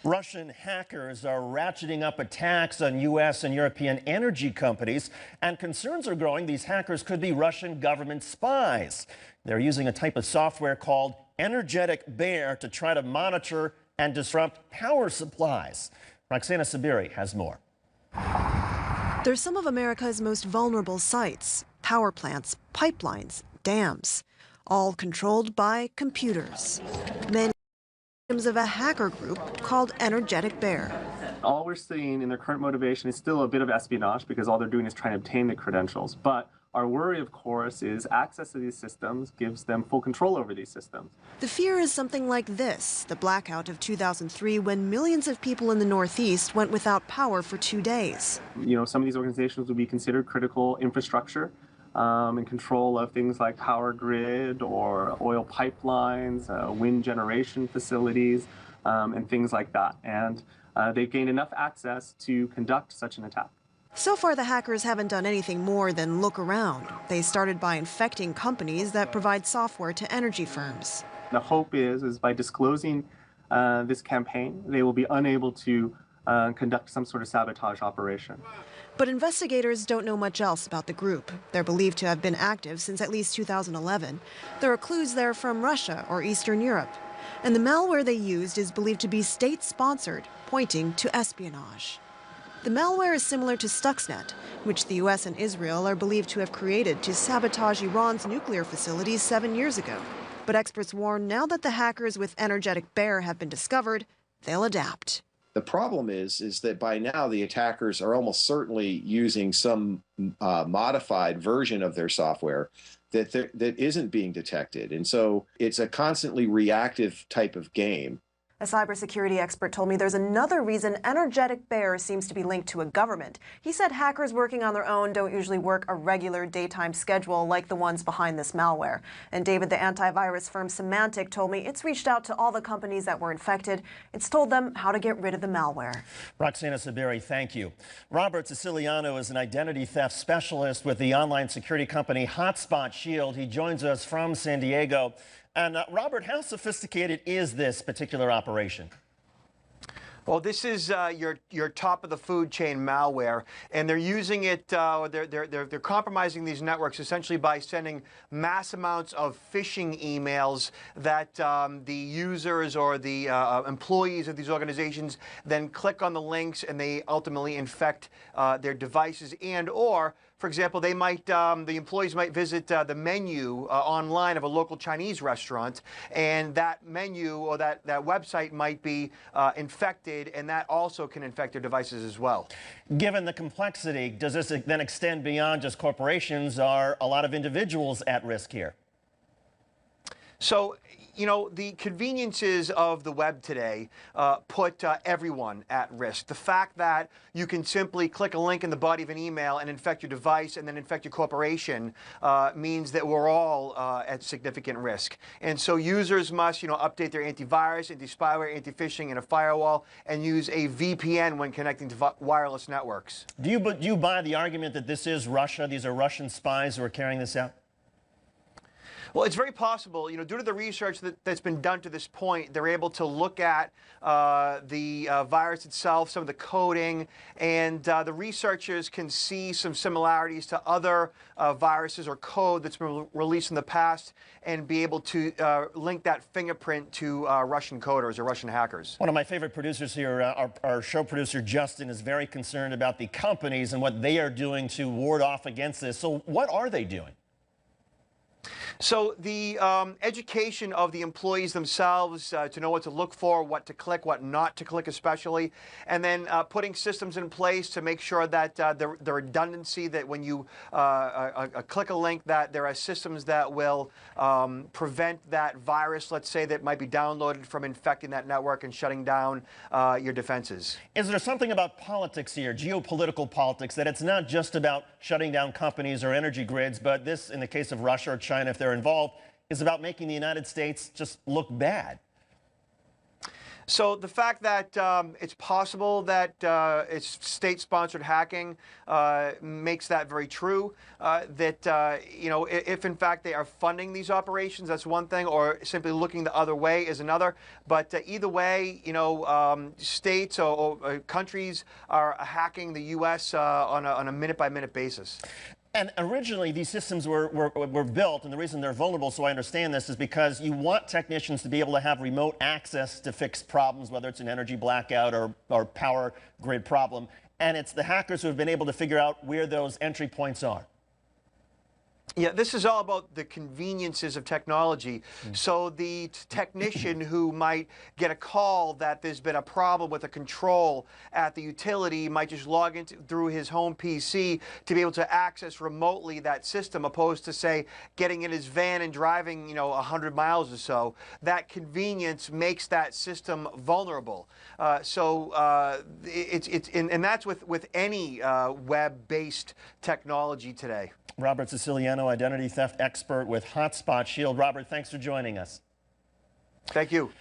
Russian hackers are ratcheting up attacks on U.S. and European energy companies, and concerns are growing these hackers could be Russian government spies. They're using a type of software called Energetic Bear to try to monitor and disrupt power supplies. Roxana Sabiri has more. They're some of America's most vulnerable sites: power plants, pipelines, dams, all controlled by computers. Many victims of a hacker group called Energetic Bear. All we're seeing in their current motivation is still a bit of espionage, because all they're doing is trying to obtain the credentials. But our worry, of course, is access to these systems gives them full control over these systems. The fear is something like this: the blackout of 2003, when millions of people in the Northeast went without power for 2 days. You know, some of these organizations would be considered critical infrastructure in control of things like power grid or oil pipelines, wind generation facilities, and things like that. And they've gained enough access to conduct such an attack. So far, the hackers haven't done anything more than look around. They started by infecting companies that provide software to energy firms. The hope is by disclosing this campaign, they will be unable to conduct some sort of sabotage operation. But investigators don't know much else about the group. They're believed to have been active since at least 2011. There are clues they're from Russia or Eastern Europe. And the malware they used is believed to be state-sponsored, pointing to espionage. The malware is similar to Stuxnet, which the U.S. and Israel are believed to have created to sabotage Iran's nuclear facilities 7 years ago. But experts warn now that the hackers with Energetic Bear have been discovered, they'll adapt. The problem is that by now the attackers are almost certainly using some modified version of their software that isn't being detected. And so it's a constantly reactive type of game. A cybersecurity expert told me there's another reason Energetic Bear seems to be linked to a government. He said hackers working on their own don't usually work a regular daytime schedule like the ones behind this malware. And David, the antivirus firm Symantec, told me it's reached out to all the companies that were infected. It's told them how to get rid of the malware. Roxana Sabiri, thank you. Robert Siciliano is an identity theft specialist with the online security company Hotspot Shield. He joins us from San Diego. And Robert, how sophisticated is this particular operation? Well, this is your top of the food chain malware, and they're using it. They're compromising these networks essentially by sending mass amounts of phishing emails that the users or the employees of these organizations then click on the links, and they ultimately infect their devices and/or. For example, they might, the employees might visit the menu online of a local Chinese restaurant, and that menu or that website might be infected, and that also can infect their devices as well. Given the complexity, does this then extend beyond just corporations? Are a lot of individuals at risk here? So, you know, the conveniences of the web today put everyone at risk. The fact that you can simply click a link in the body of an email and infect your device and then infect your corporation means that we're all at significant risk. And so users must, update their antivirus, anti-spyware, anti-phishing, and a firewall, and use a VPN when connecting to wireless networks. Do you buy the argument that this is Russia? These are Russian spies who are carrying this out? Well, it's very possible. Due to the research that's been done to this point, they're able to look at the virus itself, some of the coding, and the researchers can see some similarities to other viruses or code that's been released in the past and be able to link that fingerprint to Russian coders or Russian hackers. One of my favorite producers here, our show producer Justin, is very concerned about the companies and what they are doing to ward off against this. So what are they doing? So the education of the employees themselves to know what to look for, what to click, what not to click especially, and then putting systems in place to make sure that the redundancy, that when you click a link, that there are systems that will prevent that virus, let's say, that might be downloaded from infecting that network and shutting down your defenses. Is there something about politics here, geopolitical politics, that it's not just about shutting down companies or energy grids, but this, in the case of Russia or China, if they're involved, is about making the United States just look bad? So the fact that it's possible that it's state-sponsored hacking makes that very true. If in fact they are funding these operations, that's one thing, or simply looking the other way is another. But either way, states or countries are hacking the U.S. on a minute-by-minute basis. And originally, these systems were built, and the reason they're vulnerable, so I understand this, is because you want technicians to be able to have remote access to fix problems, whether it's an energy blackout or power grid problem. And it's the hackers who have been able to figure out where those entry points are. Yeah, this is all about the conveniences of technology. So the technician who might get a call that there's been a problem with a control at the utility might just log in through his home PC to be able to access remotely that system, opposed to, say, getting in his van and driving, 100 miles or so. That convenience makes that system vulnerable. And that's with any web-based technology today. Robert Siciliano, identity theft expert with Hotspot Shield. Robert, thanks for joining us. Thank you.